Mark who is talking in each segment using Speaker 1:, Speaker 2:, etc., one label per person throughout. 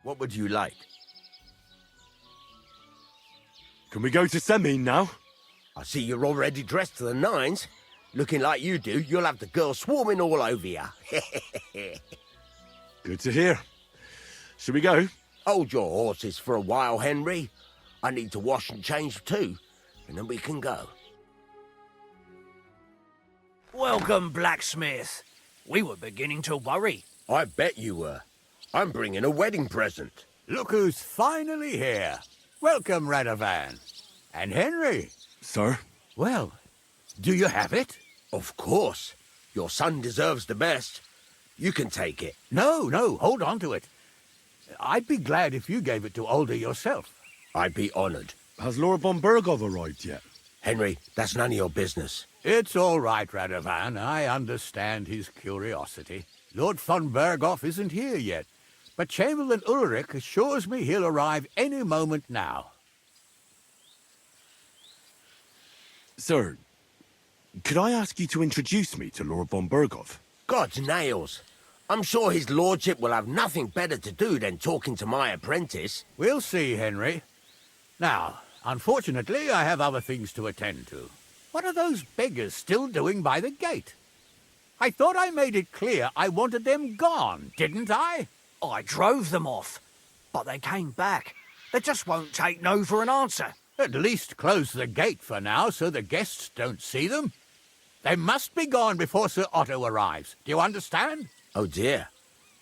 Speaker 1: What would you like?
Speaker 2: Can we go to Semin now?
Speaker 1: I see you're already dressed to the nines. Looking like you do, you'll have the girls swarming all over you.
Speaker 2: Good to hear. Shall we go?
Speaker 1: Hold your horses for a while, Henry. I need to wash and change too, and then we can go.
Speaker 3: Welcome, Blacksmith. We were beginning to worry.
Speaker 1: I bet you were. I'm bringing a wedding present.
Speaker 4: Look who's finally here. Welcome, Radovan. And Henry.
Speaker 2: Sir?
Speaker 4: Well, do you have it?
Speaker 1: Of course. Your son deserves the best. You can take it.
Speaker 4: No, hold on to it. I'd be glad if you gave it to Older yourself.
Speaker 1: I'd be honored.
Speaker 2: Has Lord von Bergov arrived yet?
Speaker 1: Henry, that's none of your business.
Speaker 4: It's all right, Radovan. I understand his curiosity. Lord von Bergov isn't here yet, but Chamberlain Ulrich assures me he'll arrive any moment now.
Speaker 2: Sir, could I ask you to introduce me to Lord von Bergov?
Speaker 1: God's nails. I'm sure his lordship will have nothing better to do than talking to my apprentice.
Speaker 4: We'll see, Henry. Now, unfortunately, I have other things to attend to. What are those beggars still doing by the gate? I thought I made it clear I wanted them gone, didn't I?
Speaker 3: I drove them off, but they came back. They just won't take no for an answer.
Speaker 4: At least close the gate for now so the guests don't see them. They must be gone before Sir Otto arrives. Do you understand?
Speaker 1: Oh dear,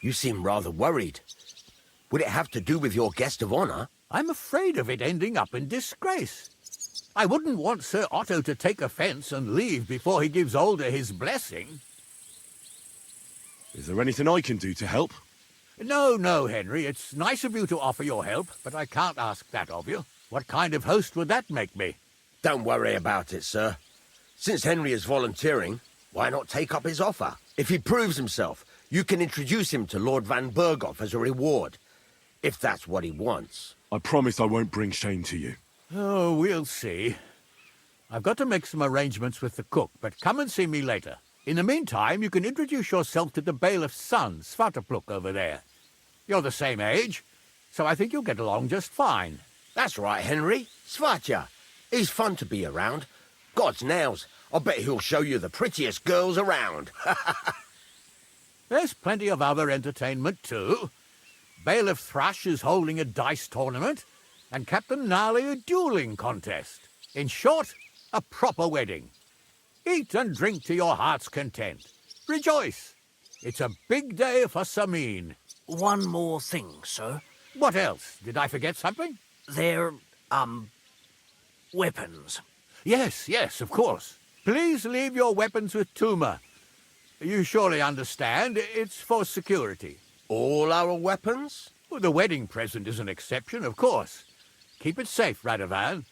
Speaker 1: you seem rather worried. Would it have to do with your guest of honor?
Speaker 4: I'm afraid of it ending up in disgrace. I wouldn't want Sir Otto to take offense and leave before he gives Older his blessing.
Speaker 2: Is there anything I can do to help?
Speaker 4: No, Henry. It's nice of you to offer your help, but I can't ask that of you. What kind of host would that make me?
Speaker 1: Don't worry about it, sir. Since Henry is volunteering, why not take up his offer? If he proves himself, you can introduce him to Lord van Berghoff as a reward, if that's what he wants.
Speaker 2: I promise I won't bring shame to you.
Speaker 4: Oh, we'll see. I've got to make some arrangements with the cook, but come and see me later. In the meantime, you can introduce yourself to the bailiff's son, Svatopluk, over there. You're the same age, so I think you'll get along just fine.
Speaker 1: That's right, Henry. Svatja. He's fun to be around. God's nails, I bet he'll show you the prettiest girls around.
Speaker 4: There's plenty of other entertainment, too. Bailiff Thrush is holding a dice tournament, and Captain Gnarly a dueling contest. In short, a proper wedding. Eat and drink to your heart's content. Rejoice. It's a big day for Samin.
Speaker 3: One more thing, sir.
Speaker 4: What else? Did I forget something?
Speaker 3: They're, weapons.
Speaker 4: Yes, of course. Please leave your weapons with Tuma. You surely understand, it's for security.
Speaker 1: All our weapons?
Speaker 4: Well, the wedding present is an exception, of course. Keep it safe, Radovan.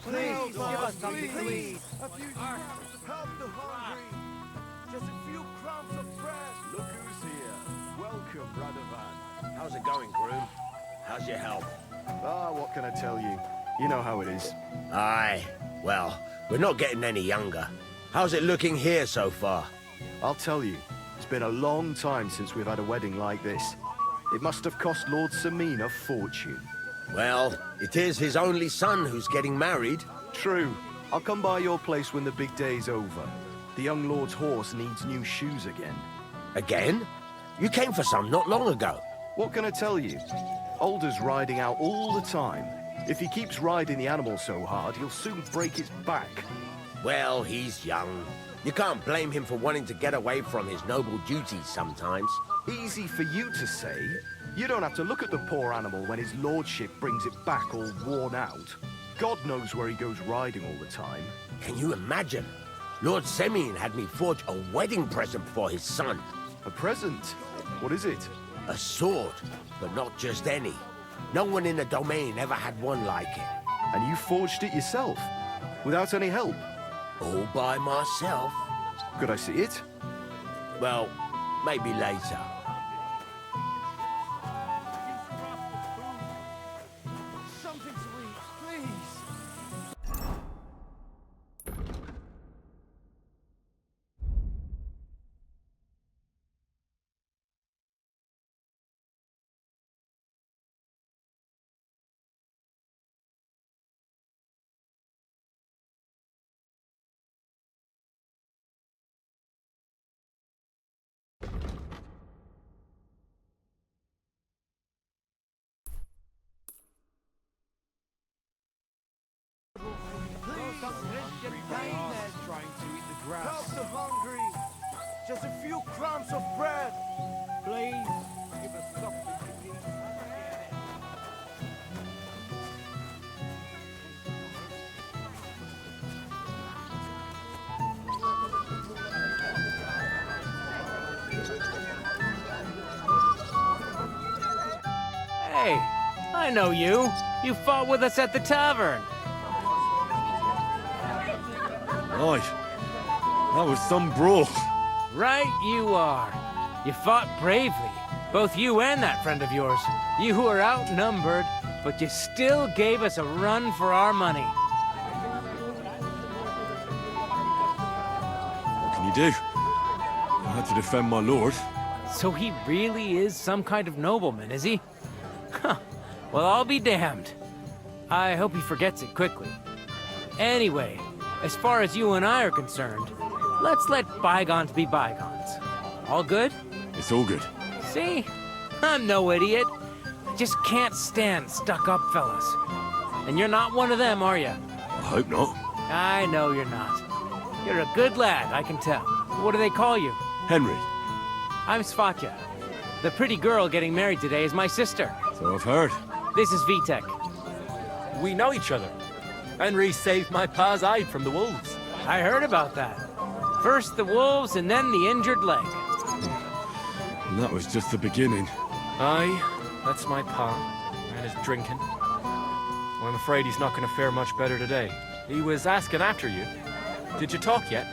Speaker 5: Please, give us something to eat. Help the hungry. Just a few crumbs of bread.
Speaker 1: Look who's here. Welcome, Radovan. How's it going, groom? How's your health?
Speaker 5: What can I tell you? You know how it is.
Speaker 1: Aye. Well, we're not getting any younger. How's it looking here so far?
Speaker 5: I'll tell you. It's been a long time since we've had a wedding like this. It must have cost Lord Samin a fortune.
Speaker 1: Well, it is his only son who's getting married.
Speaker 5: True. I'll come by your place when the big day's over. The young lord's horse needs new shoes again.
Speaker 1: Again? You came for some not long ago.
Speaker 5: What can I tell you? Older's riding out all the time. If he keeps riding the animal so hard, he'll soon break its back.
Speaker 1: Well, he's young. You can't blame him for wanting to get away from his noble duties sometimes.
Speaker 5: Easy for you to say. You don't have to look at the poor animal when his lordship brings it back all worn out. God knows where he goes riding all the time.
Speaker 1: Can you imagine? Lord Semyon had me forge a wedding present for his son.
Speaker 5: A present? What is it?
Speaker 1: A sword, but not just any. No one in the domain ever had one like it.
Speaker 5: And you forged it yourself? Without any help?
Speaker 1: All by myself.
Speaker 5: Could I see it?
Speaker 1: Well, maybe later.
Speaker 5: crumbs of bread.
Speaker 4: Please, give us something to eat.
Speaker 6: Hey, I know you. You fought with us at the tavern.
Speaker 2: Right. That was some brawl.
Speaker 6: Right you are. You fought bravely. Both you and that friend of yours. You were outnumbered, but you still gave us a run for our money.
Speaker 2: What can you do? I had to defend my lord.
Speaker 6: So he really is some kind of nobleman, is he? Huh. Well, I'll be damned. I hope he forgets it quickly. Anyway, as far as you and I are concerned, let's let bygones be bygones. All good?
Speaker 2: It's all good.
Speaker 6: See? I'm no idiot. I just can't stand stuck-up fellas. And you're not one of them, are you?
Speaker 2: I hope not.
Speaker 6: I know you're not. You're a good lad, I can tell. What do they call you?
Speaker 2: Henry.
Speaker 6: I'm Svatya. The pretty girl getting married today is my sister.
Speaker 2: So I've heard.
Speaker 6: This is Vitek.
Speaker 7: We know each other. Henry saved my pa's hide from the wolves.
Speaker 6: I heard about that. First the wolves and then the injured leg.
Speaker 2: And that was just the beginning.
Speaker 7: Aye, that's my pa. And his drinking. Well, I'm afraid he's not going to fare much better today. He was asking after you. Did you talk yet?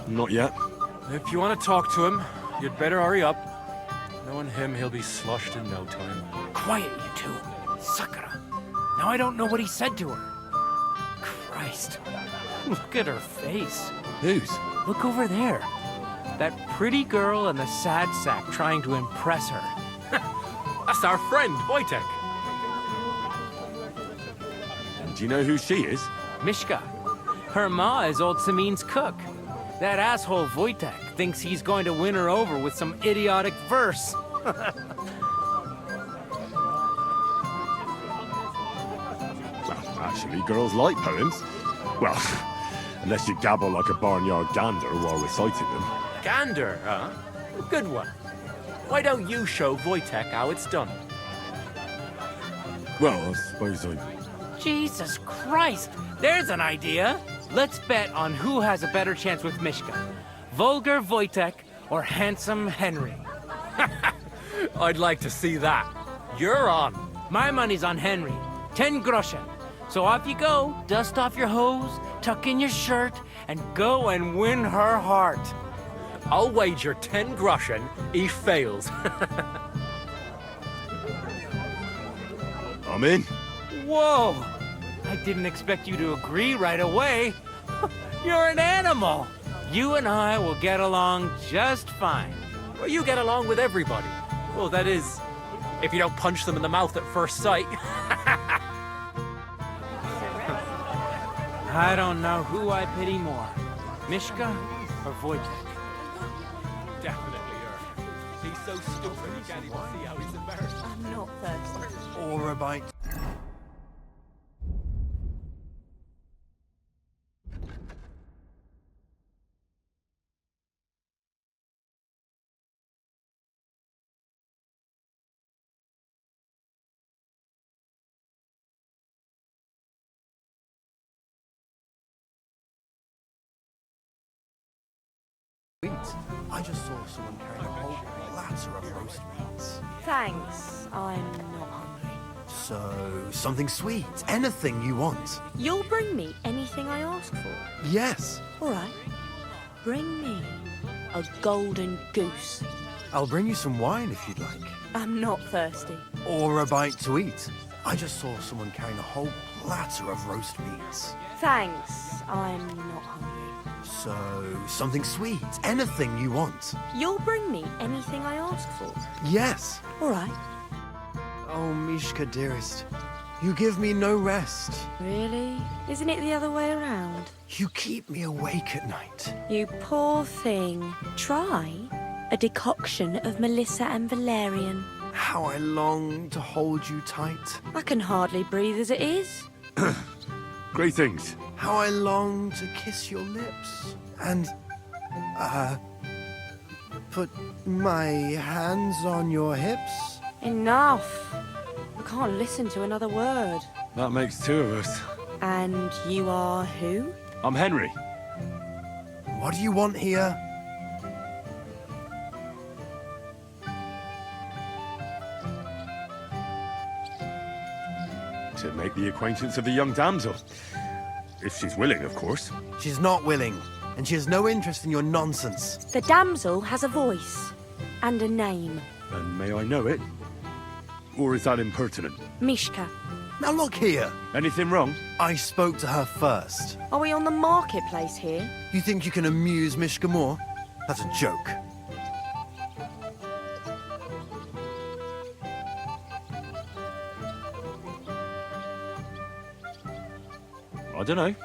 Speaker 2: Not yet.
Speaker 7: If you want to talk to him, you'd better hurry up. Knowing him, he'll be sloshed in no time.
Speaker 6: Quiet, you two. Sakura. Now I don't know what he said to her. Christ. Look at her face.
Speaker 2: Whose?
Speaker 6: Look over there. That pretty girl and the sad sack trying to impress her.
Speaker 7: That's our friend, Wojtek.
Speaker 2: And do you know who she is?
Speaker 6: Mishka. Her ma is old Samin's cook. That asshole Wojtek thinks he's going to win her over with some idiotic verse.
Speaker 2: Well, actually, girls like poems. Well, unless you gabble like a barnyard gander while reciting them.
Speaker 7: Gander, huh? A good one. Why don't you show Wojtek how it's done?
Speaker 2: Well, I suppose I...
Speaker 6: Jesus Christ! There's an idea! Let's bet on who has a better chance with Mishka. Vulgar Wojtek or handsome Henry.
Speaker 7: I'd like to see that. You're on.
Speaker 6: My money's on Henry. 10 groschen. So off you go, dust off your hose, tuck in your shirt, and go and win her heart.
Speaker 7: I'll wager 10 groschen he fails.
Speaker 2: I'm in.
Speaker 6: Whoa! I didn't expect you to agree right away. You're an animal. You and I will get along just fine.
Speaker 7: Well, you get along with everybody. Well, that is, if you don't punch them in the mouth at first sight.
Speaker 6: I don't know who I pity more, Mishka or Wojtek.
Speaker 7: Definitely her. He's so stupid he can't even see how he's embarrassed.
Speaker 8: I'm not thirsty.
Speaker 5: Or a bite. I just saw someone carrying a whole platter of roast meats.
Speaker 8: Thanks, I'm not hungry.
Speaker 5: So, something sweet. Anything you want.
Speaker 8: You'll bring me anything I ask for.
Speaker 5: Yes.
Speaker 8: All right. Bring me a golden goose.
Speaker 5: I'll bring you some wine if you'd like.
Speaker 8: I'm not thirsty.
Speaker 5: Or a bite to eat. I just saw someone carrying a whole platter of roast meats.
Speaker 8: Thanks, I'm not hungry.
Speaker 5: So, something sweet. Anything you want.
Speaker 8: You'll bring me anything I ask for.
Speaker 5: Yes.
Speaker 8: All right.
Speaker 5: Oh, Mishka, dearest. You give me no rest.
Speaker 8: Really? Isn't it the other way around?
Speaker 5: You keep me awake at night.
Speaker 8: You poor thing. Try a decoction of Melissa and valerian.
Speaker 5: How I long to hold you tight.
Speaker 8: I can hardly breathe as it is.
Speaker 2: Greetings.
Speaker 5: How I long to kiss your lips. And, put my hands on your hips.
Speaker 8: Enough. I can't listen to another word.
Speaker 2: That makes two of us.
Speaker 8: And you are who?
Speaker 2: I'm Henry.
Speaker 5: What do you want here?
Speaker 2: To make the acquaintance of the young damsel. If she's willing, of course.
Speaker 5: She's not willing, and she has no interest in your nonsense.
Speaker 8: The damsel has a voice and a name.
Speaker 2: And may I know it? Or is that impertinent?
Speaker 8: Mishka.
Speaker 5: Now look here.
Speaker 2: Anything wrong?
Speaker 5: I spoke to her first.
Speaker 8: Are we on the marketplace here?
Speaker 5: You think you can amuse Mishka more? That's a joke.
Speaker 2: I don't know.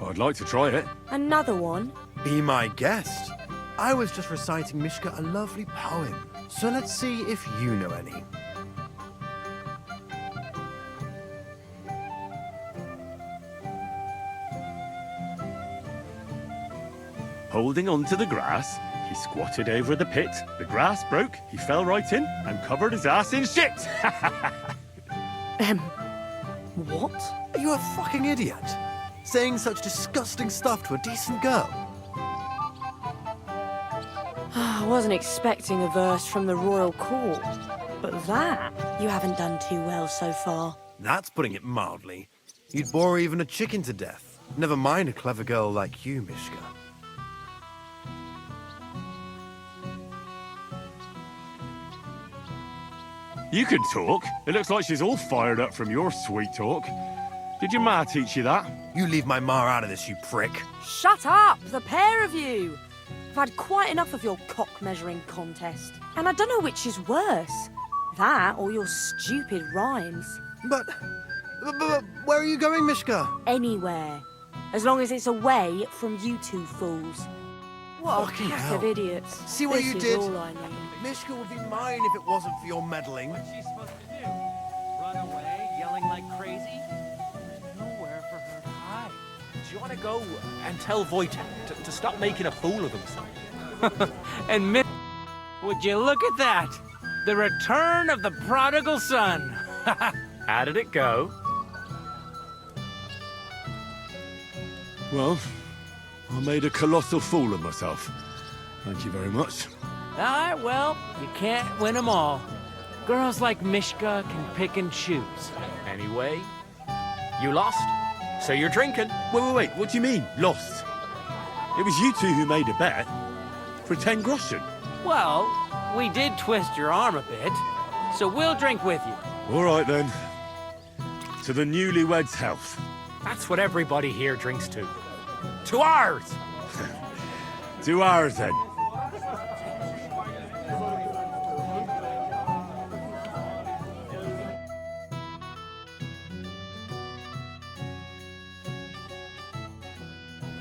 Speaker 2: I'd like to try it.
Speaker 8: Another one?
Speaker 5: Be my guest. I was just reciting Mishka a lovely poem. So let's see if you know any.
Speaker 2: Holding on to the grass, he squatted over the pit. The grass broke, he fell right in, and covered his ass in shit.
Speaker 5: What? Are you a fucking idiot? Saying such disgusting stuff to a decent girl?
Speaker 8: I wasn't expecting a verse from the royal court. But that, you haven't done too well so far.
Speaker 5: That's putting it mildly. You'd bore even a chicken to death. Never mind a clever girl like you, Mishka.
Speaker 2: You can talk. It looks like she's all fired up from your sweet talk. Did your ma teach you that?
Speaker 5: You leave my ma out of this, you prick.
Speaker 8: Shut up, the pair of you! I've had quite enough of your cock-measuring contest. And I don't know which is worse. That or your stupid rhymes.
Speaker 5: But where are you going, Mishka?
Speaker 8: Anywhere. As long as it's away from you two fools. What
Speaker 5: Fucking
Speaker 8: a pack
Speaker 5: hell.
Speaker 8: of idiots.
Speaker 5: See what
Speaker 8: This
Speaker 5: you
Speaker 8: is
Speaker 5: did?
Speaker 8: all I need.
Speaker 5: Mishka would be mine if it wasn't for your meddling.
Speaker 6: What's she supposed to do? Run away, yelling like crazy? There's nowhere for her to hide.
Speaker 7: Do you want to go and tell Wojtek to stop making a fool of himself?
Speaker 6: And would you look at that? The return of the prodigal son.
Speaker 7: How did it go?
Speaker 2: Well, I made a colossal fool of myself. Thank you very much.
Speaker 6: All right, well, you can't win them all. Girls like Mishka can pick and choose.
Speaker 7: Anyway, you lost, so you're drinking.
Speaker 2: Wait, what do you mean, lost? It was you two who made a bet. For 10 groschen.
Speaker 6: Well, we did twist your arm a bit, so we'll drink with you.
Speaker 2: All right, then. To the newlyweds' health.
Speaker 7: That's what everybody here drinks to. To ours!
Speaker 2: To ours, then.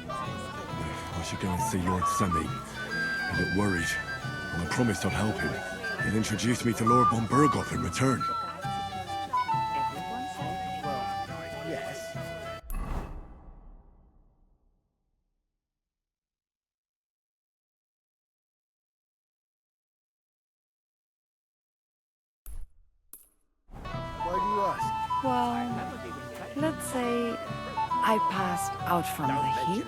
Speaker 2: I should go and see your Sammy. I got worried, and I promised I'd help him. He'll introduce me to Lord von Burghoff in return.
Speaker 5: Why do you ask?
Speaker 9: Well, let's say I passed out from the heat.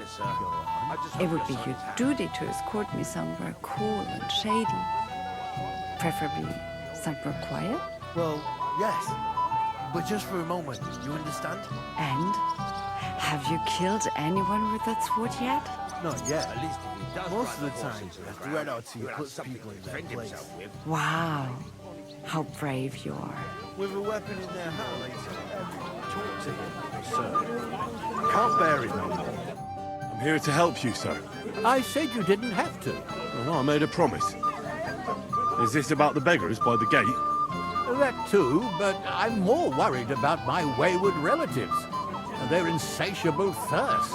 Speaker 9: It would be your duty to escort me somewhere cool and shady. Preferably somewhere quiet.
Speaker 5: Well, yes. But just for a moment, you understand?
Speaker 9: And have you killed anyone with that sword yet?
Speaker 5: Not yet.
Speaker 1: At least if he does
Speaker 5: Most of
Speaker 1: ride
Speaker 5: the time,
Speaker 1: horses
Speaker 5: as
Speaker 1: around,
Speaker 5: Red Artsy
Speaker 1: he'll have
Speaker 5: puts
Speaker 1: something
Speaker 5: people
Speaker 1: to
Speaker 5: in their
Speaker 1: defend
Speaker 5: place.
Speaker 1: himself with.
Speaker 9: Wow, how brave you are.
Speaker 5: With a weapon in their hand. Talk to him, sir. Can't bear it no more.
Speaker 2: I'm here to help you, sir.
Speaker 4: I said you didn't have to.
Speaker 2: Well, I made a promise. Is this about the beggars by the gate?
Speaker 4: That too, but I'm more worried about my wayward relatives and their insatiable thirst.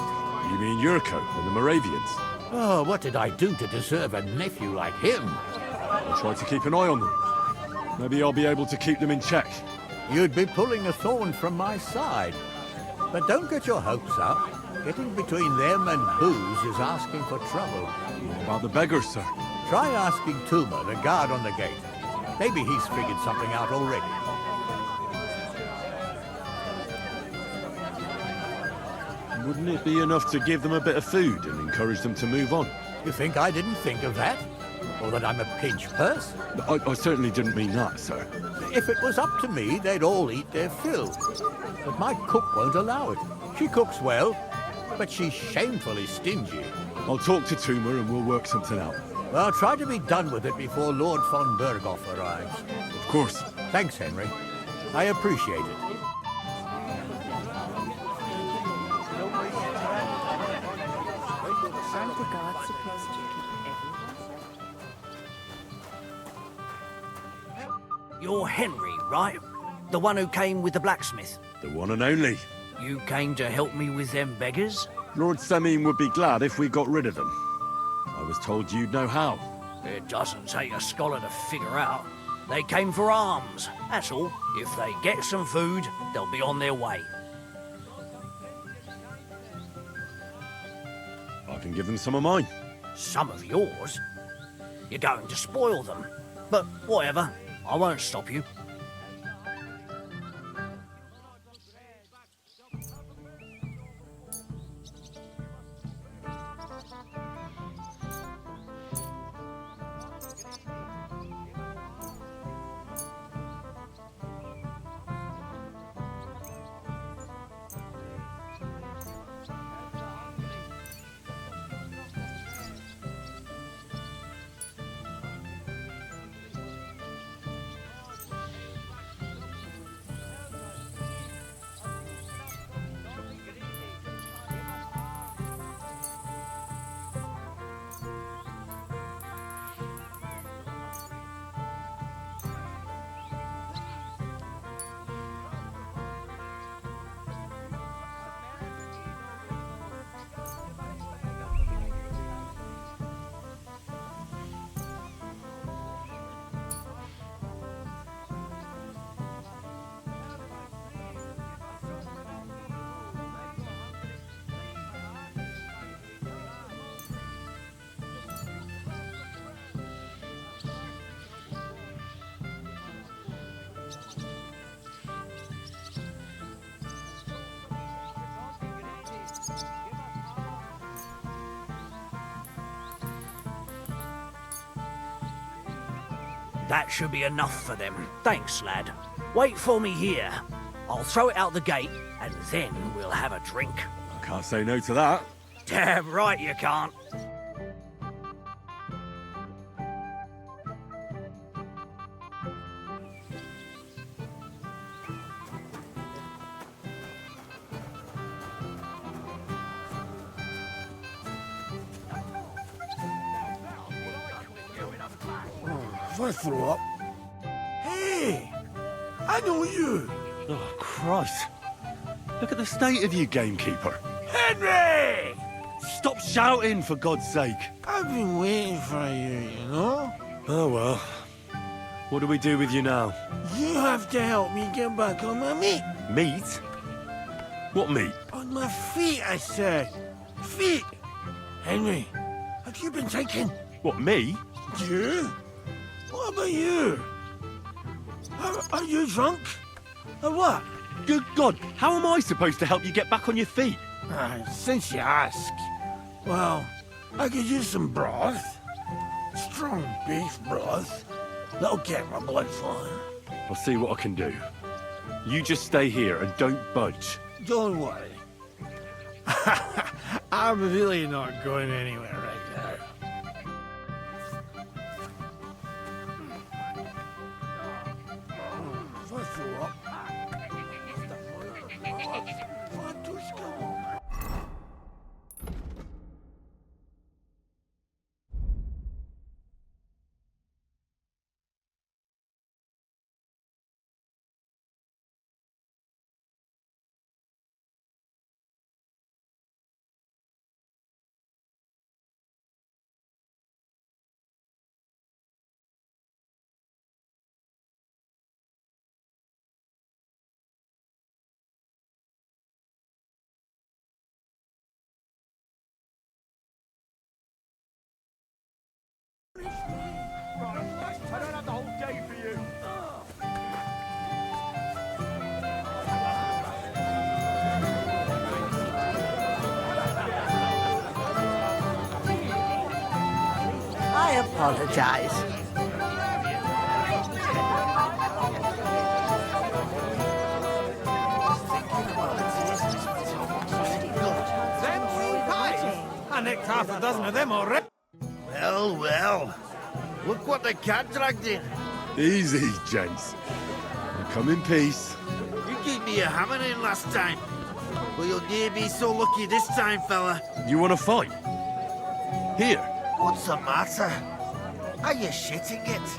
Speaker 2: You mean Yurko and the Moravians?
Speaker 4: Oh, what did I do to deserve a nephew like him?
Speaker 2: I tried to keep an eye on them. Maybe I'll be able to keep them in check.
Speaker 4: You'd be pulling a thorn from my side. But don't get your hopes up. Getting between them and booze is asking for trouble.
Speaker 2: What about the beggars, sir?
Speaker 4: Try asking Tuma, the guard on the gate. Maybe he's figured something out already.
Speaker 2: Wouldn't it be enough to give them a bit of food and encourage them to move on?
Speaker 4: You think I didn't think of that? Or that I'm a pinch purse?
Speaker 2: I certainly didn't mean that, sir.
Speaker 4: If it was up to me, they'd all eat their fill. But my cook won't allow it. She cooks well, but she's shamefully stingy.
Speaker 2: I'll talk to Tuma and we'll work something out.
Speaker 4: Well, try to be done with it before Lord von Berghoff arrives.
Speaker 2: Of course.
Speaker 4: Thanks, Henry. I appreciate it.
Speaker 9: Aren't the guards supposed to keep everyone?
Speaker 3: You're Henry, right? The one who came with the blacksmith.
Speaker 2: The one and only.
Speaker 3: You came to help me with them beggars?
Speaker 2: Lord Semine would be glad if we got rid of them. I was told you'd know how.
Speaker 3: It doesn't take a scholar to figure out. They came for alms, that's all. If they get some food, they'll be on their way.
Speaker 2: I can give them some of mine.
Speaker 3: Some of yours? You're going to spoil them. But whatever, I won't stop you. That should be enough for them. Thanks, lad. Wait for me here. I'll throw it out the gate, and then we'll have a drink.
Speaker 2: I can't say no to that.
Speaker 3: Damn right you can't.
Speaker 10: If I throw up... Hey! I know you!
Speaker 2: Oh, Christ. Look at the state of you, gamekeeper.
Speaker 10: Henry!
Speaker 2: Stop shouting, for God's sake.
Speaker 10: I've been waiting for you, you know?
Speaker 2: Oh, well. What do we do with you now?
Speaker 10: You have to help me get back on my feet.
Speaker 2: Meat? What meat?
Speaker 10: On my feet, I said. Feet! Henry, have you been taken?
Speaker 2: What, me?
Speaker 10: You? What about you? Are you drunk? Or what?
Speaker 2: Good God, how am I supposed to help you get back on your feet?
Speaker 10: Since you ask. Well, I could use some broth. Strong beef broth. That'll get my blood flowing.
Speaker 2: I'll see what I can do. You just stay here and don't budge.
Speaker 10: Don't worry. I'm really not going anywhere right now. If I throw up... What was going on? apologize.
Speaker 3: I nicked half a dozen of them already.
Speaker 1: Well, well. Look what the cat dragged in.
Speaker 2: Easy, gents. I'll come in peace.
Speaker 11: You gave me a hammer in last time. Well, you'll near be so lucky this time, fella.
Speaker 2: You want to fight? Here.
Speaker 11: What's the matter? Are you shitting it?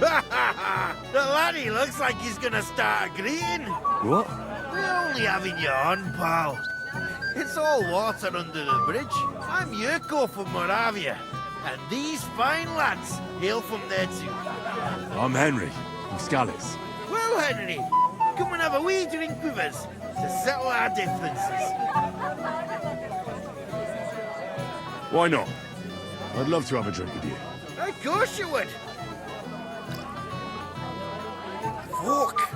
Speaker 11: The laddie looks like he's gonna start agreeing.
Speaker 2: What?
Speaker 11: We're only having you on, pal. It's all water under the bridge. I'm Yurko from Moravia, and these fine lads hail from there too.
Speaker 2: I'm Henry, from Scallis.
Speaker 11: Well, Henry, come and have a wee drink with us to settle our differences.
Speaker 2: Why not? I'd love to have a drink with you.
Speaker 11: Of course you would. Fuck.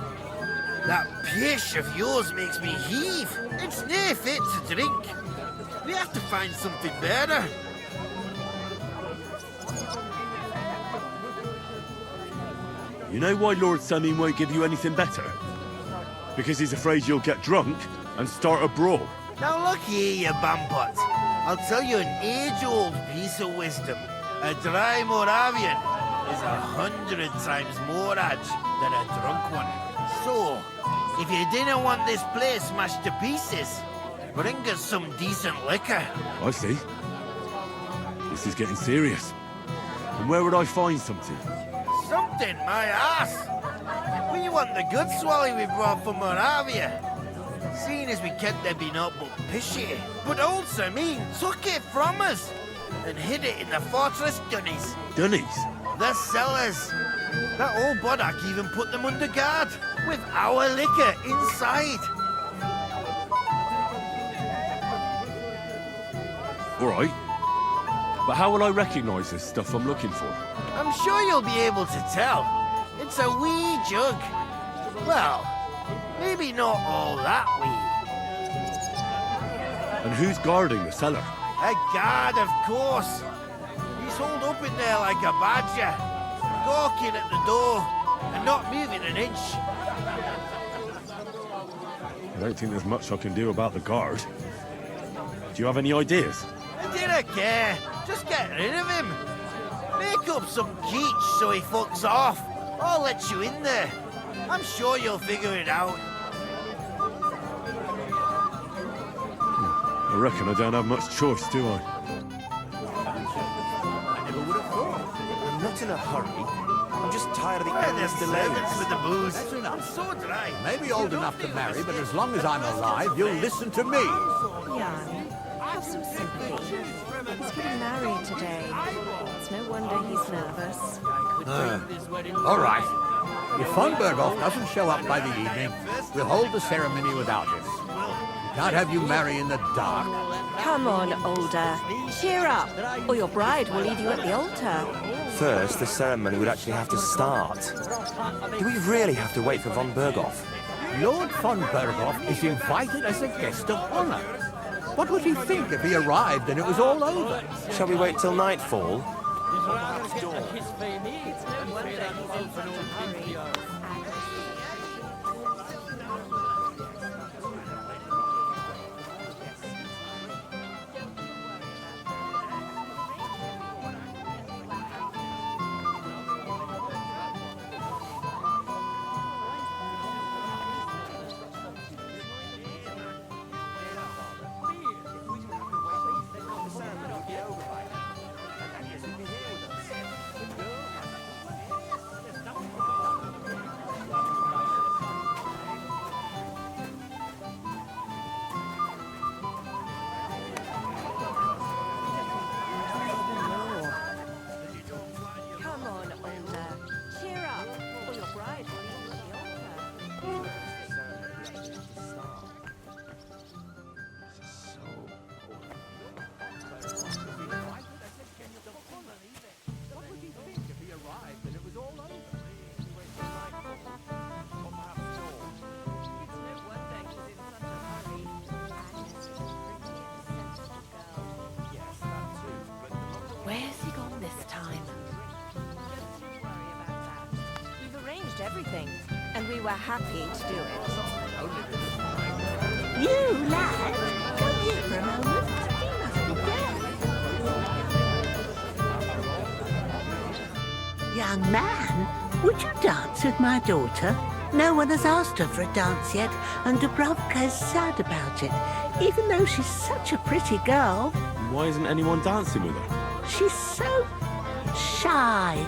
Speaker 11: That pish of yours makes me heave. It's near fit to drink. We have to find something better.
Speaker 2: You know why Lord Sammy won't give you anything better? Because he's afraid you'll get drunk and start a brawl.
Speaker 11: Now look here, you bampot. I'll tell you an age-old piece of wisdom. A dry Moravian is 100 times more edge than a drunk one. So, if you didn't want this place smashed to pieces, bring us some decent liquor.
Speaker 2: I see. This is getting serious. And where would I find something?
Speaker 11: Something, my ass. We want the good swally we brought from Moravia. Seeing as we can't there be naught but pishy. But old Samin took it from us and hid it in the fortress dunnies.
Speaker 2: Dunnies?
Speaker 11: The cellars. That old Boddock even put them under guard with our liquor inside.
Speaker 2: All right. But how will I recognize this stuff I'm looking for?
Speaker 11: I'm sure you'll be able to tell. It's a wee jug. Well, maybe not all that wee.
Speaker 2: And who's guarding the cellar?
Speaker 11: A guard, of course. He's holed up in there like a badger, gawking at the door and not moving an inch.
Speaker 2: I don't think there's much I can do about the guard. Do you have any ideas?
Speaker 11: I didn't care. Just get rid of him. Make up some keech so he fucks off. I'll let you in there. I'm sure you'll figure it out.
Speaker 2: I reckon I don't have much choice, do I?
Speaker 5: I'm not in a hurry. I'm just tired of the endless
Speaker 11: There's
Speaker 5: delays.
Speaker 11: servants with the booze.
Speaker 4: That's
Speaker 11: I'm
Speaker 4: enough.
Speaker 11: so dry.
Speaker 4: Maybe old enough to marry, but as long as I'm alive, you'll listen to me.
Speaker 8: Jan, have some sympathy. He's getting married today. It's no wonder he's nervous.
Speaker 4: All right. If von Berghoff doesn't show up by the evening, we'll hold the ceremony without him. We can't have you marry in the dark.
Speaker 8: Come on, older. Cheer up, or your bride will leave you at the altar.
Speaker 12: First, the ceremony would actually have to start. Do we really have to wait for von Berghoff?
Speaker 4: Lord von Berghoff is invited as a guest of honor. What would he think if he arrived and it was all over?
Speaker 12: Shall we wait till nightfall?
Speaker 8: Come on, older. Cheer up, or your bride will leave you at the altar.
Speaker 4: What would he think if he arrived and it was all over?
Speaker 8: It's no wonder he's in such a hurry. And she's a pretty and sensible girl.
Speaker 13: were happy to do it. You, lad, come here for a moment. We must be going. Young man, would you dance with my daughter? No one has asked her for a dance yet, and Dubravka is sad about it, even though she's such a pretty girl.
Speaker 2: Why isn't anyone dancing with her?
Speaker 13: She's so shy.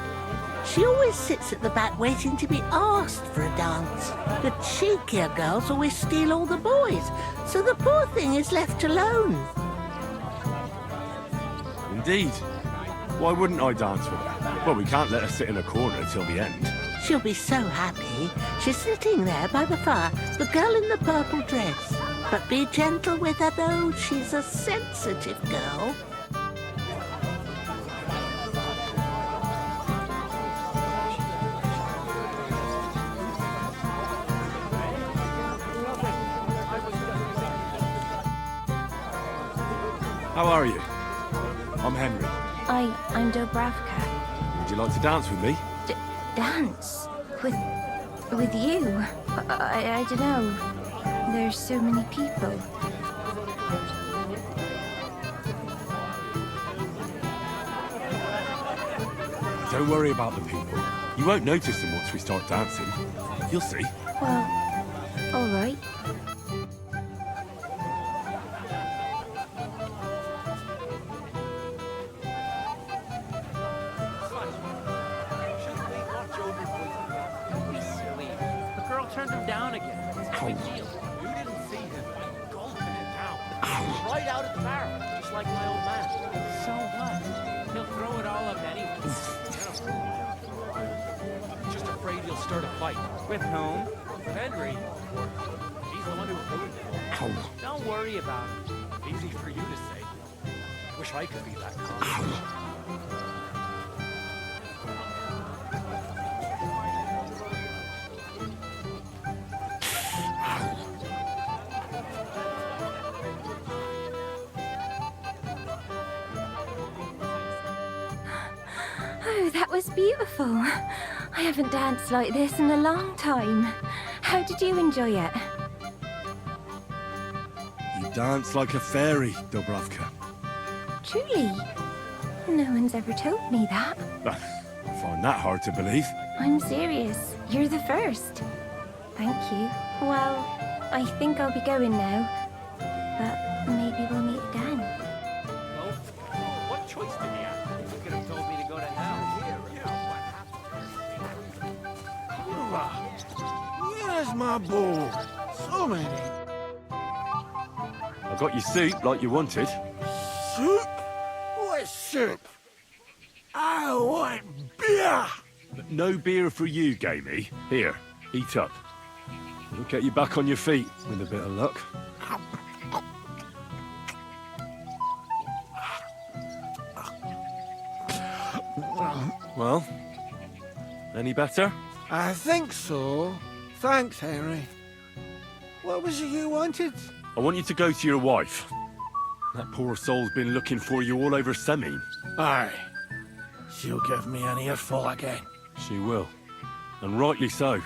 Speaker 13: She always sits at the back waiting to be asked for a dance. The cheekier girls always steal all the boys, so the poor thing is left alone.
Speaker 2: Indeed. Why wouldn't I dance with her? Well, we can't let her sit in a corner till the end.
Speaker 13: She'll be so happy. She's sitting there by the fire, the girl in the purple dress. But be gentle with her, though. She's a sensitive girl.
Speaker 2: How are you? I'm Henry.
Speaker 14: I'm Dubravka.
Speaker 2: Would you like to dance with me?
Speaker 14: Dance? With you? I don't know. There's so many people.
Speaker 2: Don't worry about the people. You won't notice them once we start dancing. You'll see.
Speaker 14: Well, all right.
Speaker 6: Turned him down again. It's no big deal. You didn't see him gulping it down. Right out at the barrel, just like my old man. So what? He'll throw it all up anyway.
Speaker 7: Just afraid you'll start a fight.
Speaker 6: With whom?
Speaker 7: With Henry. He's the one who ruined it.
Speaker 6: Don't worry about it.
Speaker 7: Easy for you to say. Wish I could be that calm.
Speaker 14: Oh, that was beautiful. I haven't danced like this in a long time. How did you enjoy it?
Speaker 2: You dance like a fairy, Dubravka.
Speaker 14: Truly? No one's ever told me that.
Speaker 2: I find that hard to believe.
Speaker 14: I'm serious. You're the first. Thank you. Well, I think I'll be going now. But maybe we'll meet again.
Speaker 6: Oh, what choice did he have? You could have told me to go to hell.
Speaker 10: Where's my bowl? So many.
Speaker 2: I got your soup like you wanted.
Speaker 10: Soup? What soup? I want beer.
Speaker 2: But no beer for you, Gamey. Here, eat up. We'll get you back on your feet with a bit of luck. Well, any better?
Speaker 10: I think so. Thanks, Henry. What was it you wanted?
Speaker 2: I want you to go to your wife. That poor soul's been looking for you all over Semin.
Speaker 10: Aye. She'll give me an earful again.
Speaker 2: She will. And rightly so.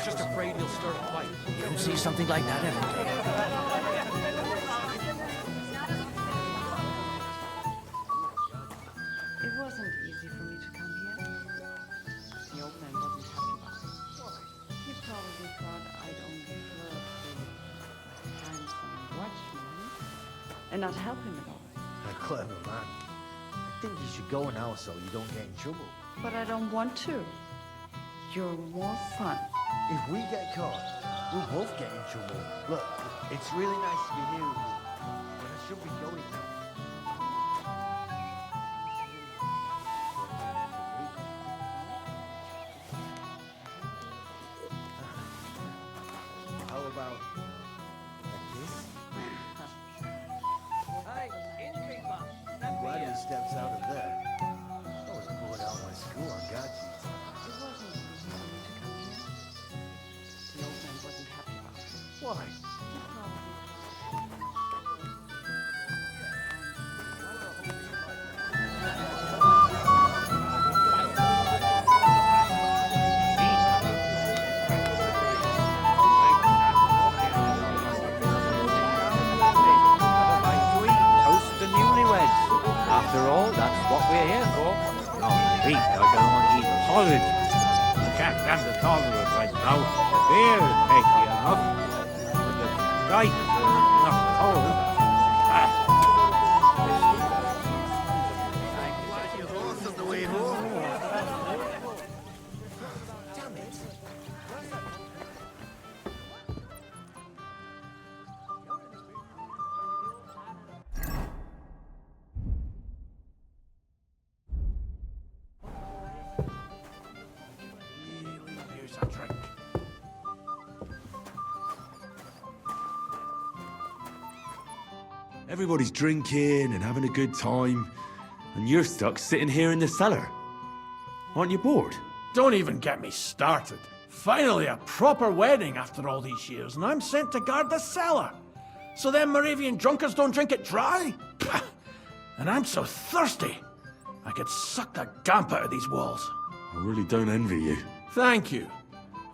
Speaker 7: Just afraid you'll start a fight.
Speaker 3: You don't see something like that every day.
Speaker 9: It wasn't easy for me to come here. The old man wasn't happy about it. He probably thought I'd only flirt with a handsome watchman and not help him at all.
Speaker 15: A clever man. I think you should go now so you don't get in trouble.
Speaker 9: But I don't want to. You're more fun.
Speaker 15: If we get caught, we'll both get in trouble. Look, it's really nice to be here with you, but I should be going now. How about a kiss?
Speaker 3: Hey, innkeeper,
Speaker 15: Glad he steps out of there. I was bored out of my school on God.
Speaker 9: It wasn't easy for me to come here. The old man wasn't happy about it.
Speaker 15: Why?
Speaker 9: He probably
Speaker 16: here, folks. Oh, the beef I can only eat solid. I can't stand the thought of it right now. The beer is tasty enough, but the dice is not cold.
Speaker 2: Everybody's drinking and having a good time, and you're stuck sitting here in the cellar. Aren't you bored?
Speaker 10: Don't even get me started. Finally, a proper wedding after all these years, and I'm sent to guard the cellar. So them Moravian drunkards don't drink it dry? Pah! And I'm so thirsty, I could suck the damp out of these walls.
Speaker 2: I really don't envy you.
Speaker 10: Thank you.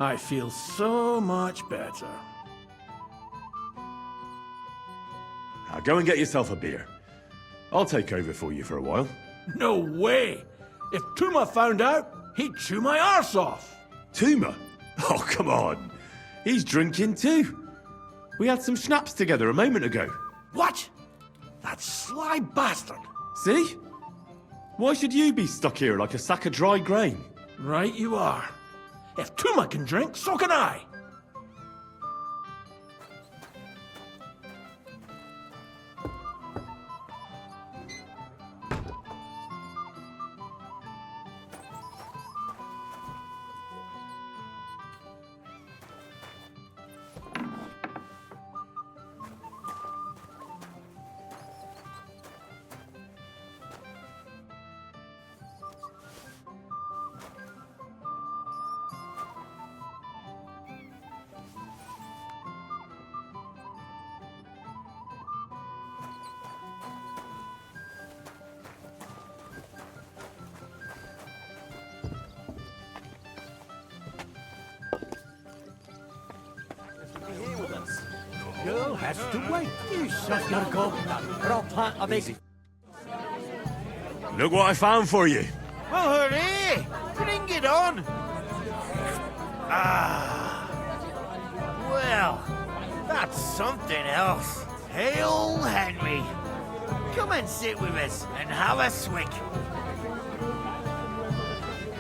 Speaker 10: I feel so much better.
Speaker 2: Now go and get yourself a beer. I'll take over for you for a while.
Speaker 10: No way! If Tuma found out, he'd chew my arse off.
Speaker 2: Tuma? Oh, come on. He's drinking too. We had some schnapps together a moment ago.
Speaker 10: What? That sly bastard.
Speaker 2: See? Why should you be stuck here like a sack of dry grain?
Speaker 10: Right you are. If Tuma can drink, so can I.
Speaker 4: Girl has to wait. You just gotta go. But I'll plant a big...
Speaker 2: Look what I found for you.
Speaker 11: Well, hooray! Bring it on! Ah. Well, that's something else. Hail Henry! Come and sit with us and have a swig.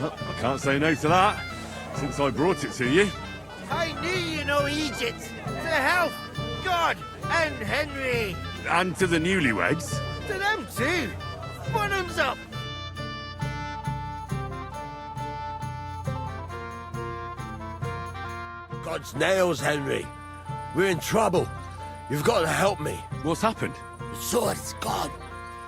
Speaker 2: Well, I can't say no to that, since I brought it to you.
Speaker 11: I knew you know Egypt. To health, God, and Henry.
Speaker 2: And to the newlyweds.
Speaker 11: To them too. Bottoms up.
Speaker 1: God's nails, Henry. We're in trouble. You've got to help me.
Speaker 2: What's happened?
Speaker 1: The sword's gone.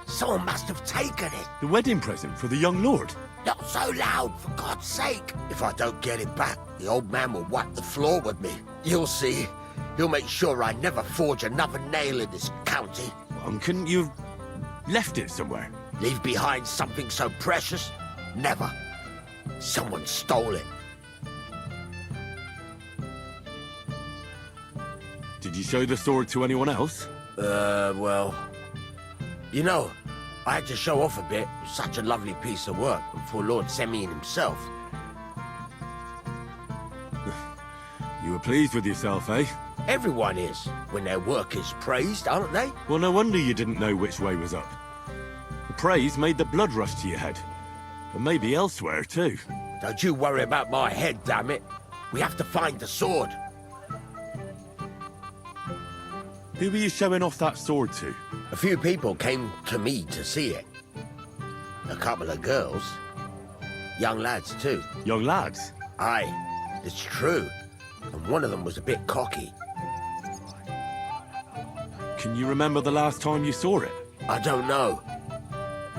Speaker 1: Someone must have taken it.
Speaker 2: The wedding present for the young lord?
Speaker 1: Not so loud, for God's sake. If I don't get it back, the old man will wipe the floor with me. You'll see. He'll make sure I never forge another nail in this county.
Speaker 2: And couldn't you have left it somewhere?
Speaker 1: Leave behind something so precious? Never. Someone stole it.
Speaker 2: Did you show the sword to anyone else?
Speaker 1: Well... You know, I had to show off a bit. It was such a lovely piece of work for Lord Semyon himself.
Speaker 2: You were pleased with yourself, eh?
Speaker 1: Everyone is, when their work is praised, aren't they?
Speaker 2: Well, no wonder you didn't know which way was up. The praise made the blood rush to your head. And maybe elsewhere, too.
Speaker 1: Don't you worry about my head, damn it. We have to find the sword.
Speaker 2: Who were you showing off that sword to?
Speaker 1: A few people came to me to see it. A couple of girls. Young lads, too.
Speaker 2: Young lads?
Speaker 1: Aye, it's true. And one of them was a bit cocky.
Speaker 2: Can you remember the last time you saw it?
Speaker 1: I don't know.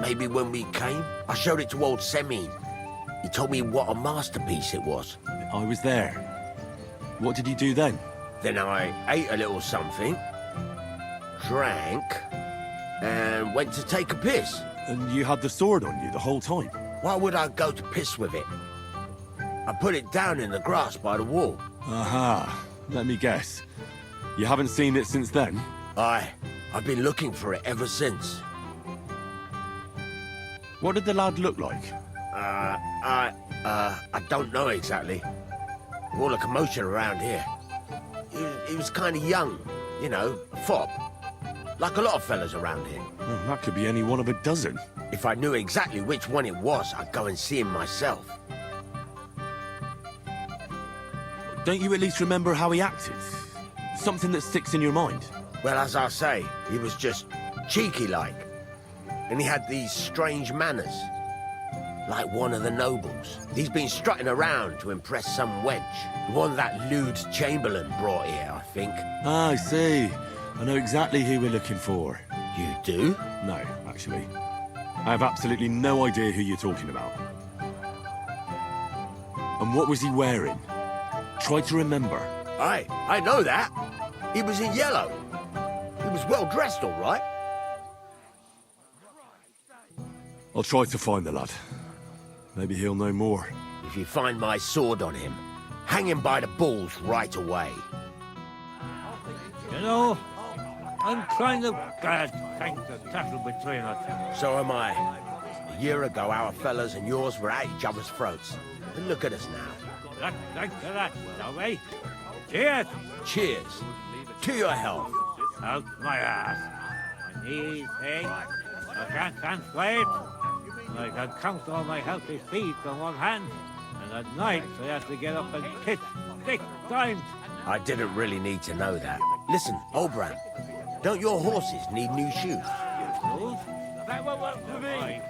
Speaker 1: Maybe when we came? I showed it to old Semyon. He told me what a masterpiece it was.
Speaker 2: I was there. What did he do then?
Speaker 1: Then I ate a little something, drank, and went to take a piss.
Speaker 2: And you had the sword on you the whole time?
Speaker 1: Why would I go to piss with it? I put it down in the grass by the wall.
Speaker 2: Aha. Let me guess. You haven't seen it since then?
Speaker 1: Aye. I've been looking for it ever since.
Speaker 2: What did the lad look like?
Speaker 1: I don't know exactly. All the commotion around here. He was kind of young, you know, fop. Like a lot of fellas around here.
Speaker 2: Well, that could be any one of a dozen.
Speaker 1: If I knew exactly which one it was, I'd go and see him myself.
Speaker 2: Don't you at least remember how he acted? Something that sticks in your mind?
Speaker 1: Well, as I say, he was just cheeky-like. And he had these strange manners. Like one of the nobles. He's been strutting around to impress some wench. The one that lewd Chamberlain brought here, I think.
Speaker 2: Ah, I see. I know exactly who we're looking for.
Speaker 1: You do?
Speaker 2: No, actually. I have absolutely no idea who you're talking about. And what was he wearing? Try to remember.
Speaker 1: Aye, I know that. He was in yellow. He was well dressed, all right.
Speaker 2: I'll try to find the lad. Maybe he'll know more.
Speaker 1: If you find my sword on him, hang him by the balls right away.
Speaker 16: You know, I'm kind of glad things are settled between us.
Speaker 1: So am I. A year ago, our fellas and yours were at each other's throats. And look at us now.
Speaker 16: Thanks for that, shall we? Cheers!
Speaker 1: Cheers. To your health.
Speaker 16: Out my ass. My knees ache. I can't translate. I can count all my healthy feet on one hand. And at night, I have to get up and kiss 6 times.
Speaker 1: I didn't really need to know that. Listen, Olbran, don't your horses need new shoes?
Speaker 16: Shoes? That won't work for me.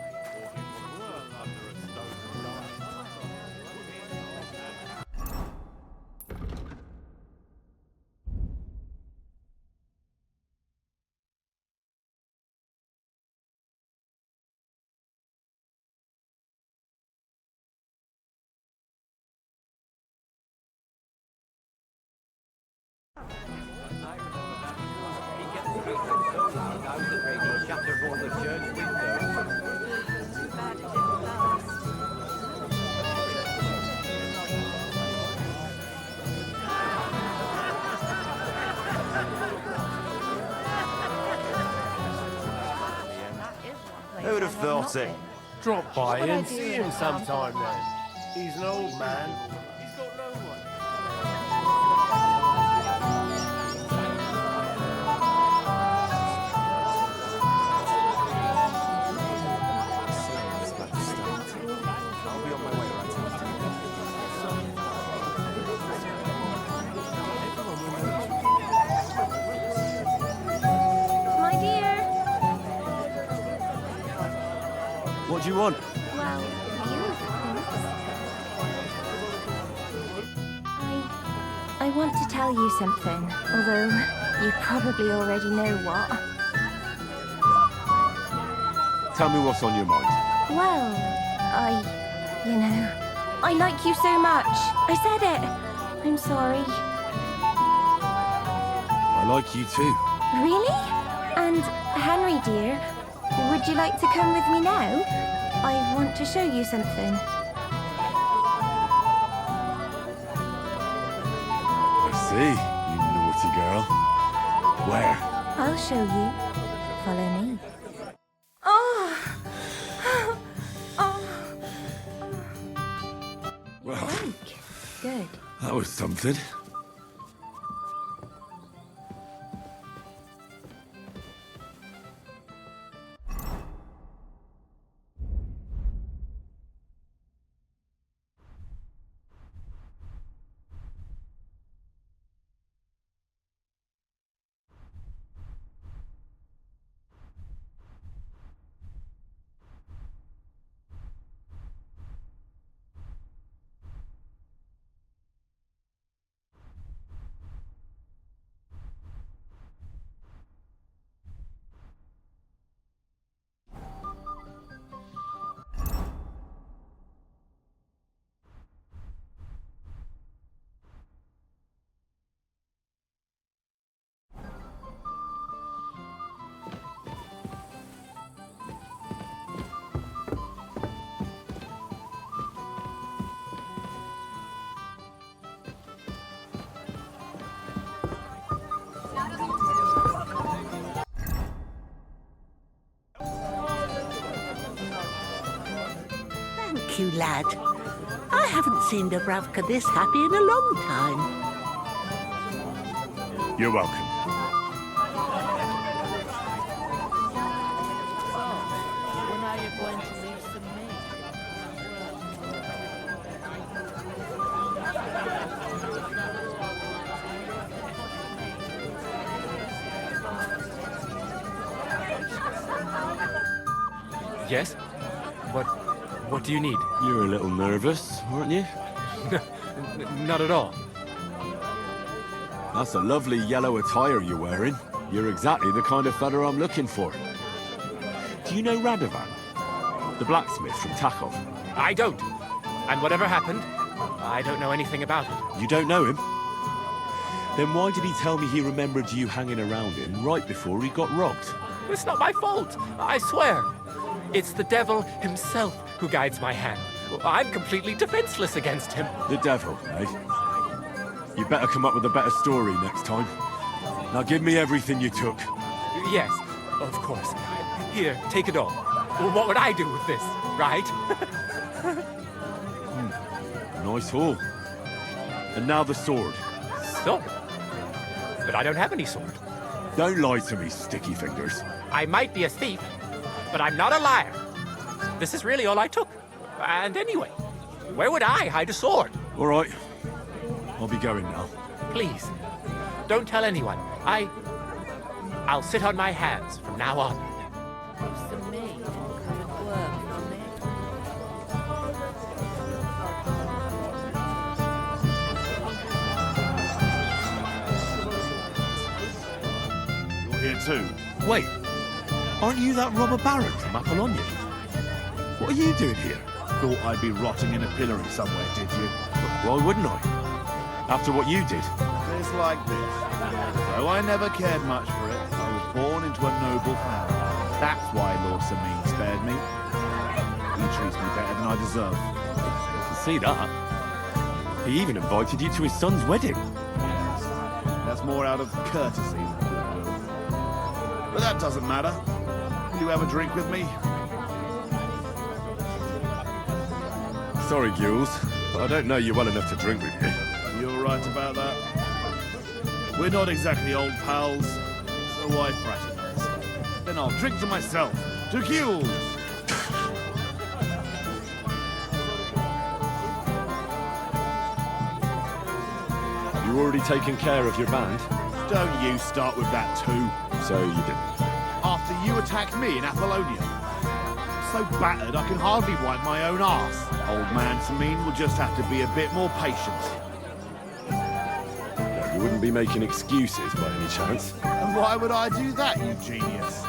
Speaker 12: Who would have thought it?
Speaker 15: Drop by and see him sometime then. He's an old man. He's got no one.
Speaker 12: I'll be on my way right
Speaker 14: My dear.
Speaker 12: What do you want?
Speaker 14: Well, you, of course. I want to tell you something, although you probably already know what.
Speaker 2: Tell me what's on your mind.
Speaker 14: Well, you know, I like you so much. I said it. I'm sorry.
Speaker 2: I like you too.
Speaker 14: Really? And Henry, dear, would you like to come with me now? I want to show you something.
Speaker 2: I see, you naughty girl. Where?
Speaker 14: I'll show you. Follow me. Oh! Oh!
Speaker 2: Well,
Speaker 14: Good.
Speaker 2: that was something.
Speaker 13: you, lad. I haven't seen Dubravka this happy in a long time.
Speaker 2: You're welcome.
Speaker 13: When are you going to leave some meat?
Speaker 7: Yes? What do you need?
Speaker 2: You're a little nervous, aren't you?
Speaker 7: Not at all.
Speaker 2: That's a lovely yellow attire you're wearing. You're exactly the kind of fella I'm looking for. Do you know Radovan? The blacksmith from Takov?
Speaker 7: I don't. And whatever happened, I don't know anything about it.
Speaker 2: You don't know him? Then why did he tell me he remembered you hanging around him right before he got robbed?
Speaker 7: It's not my fault, I swear. It's the devil himself who guides my hand. I'm completely defenseless against him.
Speaker 2: The devil, eh? You better come up with a better story next time. Now give me everything you took.
Speaker 7: Yes, of course. Here, take it all. What would I do with this, right?
Speaker 2: Nice haul. And now the sword.
Speaker 7: Sword? But I don't have any sword.
Speaker 2: Don't lie to me, sticky fingers.
Speaker 7: I might be a thief, but I'm not a liar. This is really all I took. And anyway, where would I hide a sword?
Speaker 2: All right. I'll be going now.
Speaker 7: Please, don't tell anyone. I'll sit on my hands from now on.
Speaker 13: Some meat and come and work for me.
Speaker 17: You're here too.
Speaker 2: Wait. Aren't you that robber baron from Apollonia? What are you doing here?
Speaker 17: Thought I'd be rotting in a pillory somewhere, did you?
Speaker 2: Why wouldn't I? After what you did.
Speaker 17: It's like this. Though I never cared much for it, I was born into a noble family. That's why Lord Samin spared me. He treats me better than I deserve.
Speaker 2: I can see that. He even invited you to his son's wedding.
Speaker 17: Yes. That's more out of courtesy than goodwill. But that doesn't matter. Will you have a drink with me?
Speaker 2: Sorry, Gules, but I don't know you well enough to drink with you.
Speaker 17: You're right about that. We're not exactly old pals, so why fraternize? Then I'll drink to myself, to Gules!
Speaker 2: Have you already taken care of your band?
Speaker 17: Don't you start with that too.
Speaker 2: So you didn't.
Speaker 17: After you attacked me in Apollonia. I'm so battered I can hardly wipe my own arse. Old man Samin will just have to be a bit more patient.
Speaker 2: You wouldn't be making excuses by any chance?
Speaker 17: And why would I do that, you genius?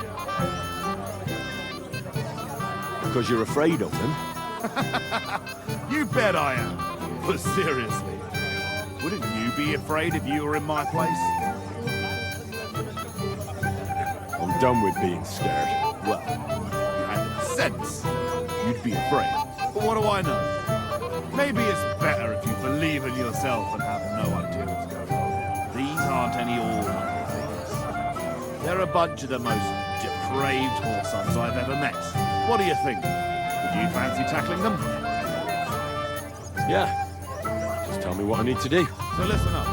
Speaker 2: Because you're afraid of them?
Speaker 17: You bet I am. But seriously, wouldn't you be afraid if you were in my place?
Speaker 2: I'm done with being scared.
Speaker 17: Well, if you had the sense, you'd be afraid. But what do I know? Maybe it's better if you believe in yourself and have no idea what's going on. These aren't any ordinary things. They're a bunch of the most depraved whoresomes I've ever met. What do you think? Would you fancy tackling them?
Speaker 2: Yeah. Just tell me what I need to do.
Speaker 17: So listen up.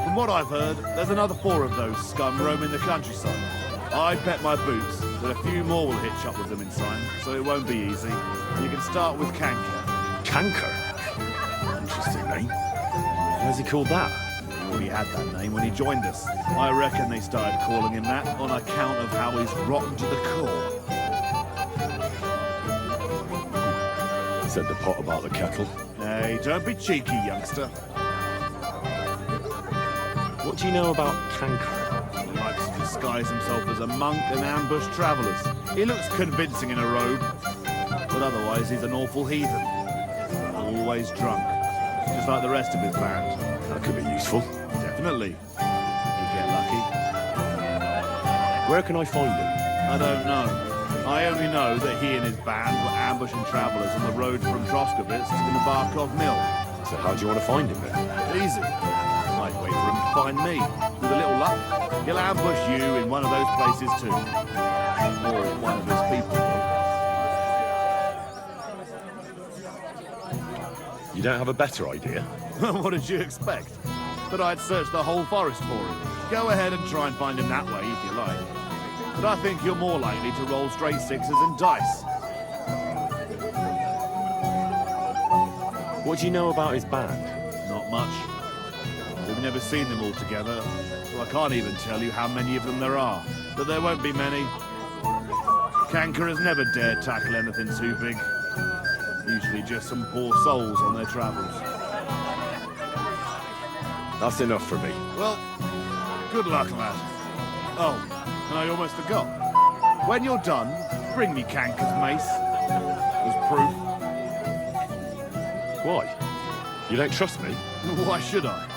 Speaker 17: From what I've heard, there's another 4 of those scum roaming the countryside. I bet my boots that a few more will hitch up with them in time, so it won't be easy. You can start with Canker.
Speaker 2: Canker? Interesting name. Why's he called that?
Speaker 17: He already had that name when he joined us. I reckon they started calling him that on account of how he's rotten to the core.
Speaker 2: Said the pot about the kettle.
Speaker 17: Hey, don't be cheeky, youngster.
Speaker 2: What do you know about Canker?
Speaker 17: He likes to disguise himself as a monk and ambush travellers. He looks convincing in a robe, but otherwise he's an awful heathen. Always drunk, just like the rest of his band.
Speaker 2: That could be useful.
Speaker 17: Definitely. You get lucky.
Speaker 2: Where can I find him?
Speaker 17: I don't know. I only know that he and his band were ambushing travellers on the road from Droskowitz to the Barkov Mill.
Speaker 2: So how do you want to find him then?
Speaker 17: Easy. I'd wait for him to find me. With a little luck, he'll ambush you in one of those places too. Or one of his people.
Speaker 2: You don't have a better idea?
Speaker 17: What did you expect? That I'd search the whole forest for him? Go ahead and try and find him that way if you like. But I think you're more likely to roll straight sixes and dice.
Speaker 12: What do you know about his band?
Speaker 17: Not much. We've never seen them all together, so I can't even tell you how many of them there are. But there won't be many. Canker has never dared tackle anything too big. Usually just some poor souls on their travels.
Speaker 2: That's enough for me.
Speaker 17: Well, good luck, lad. Oh, and I almost forgot. When you're done, bring me Canker's mace. As proof.
Speaker 2: Why? You don't trust me?
Speaker 17: Why should I?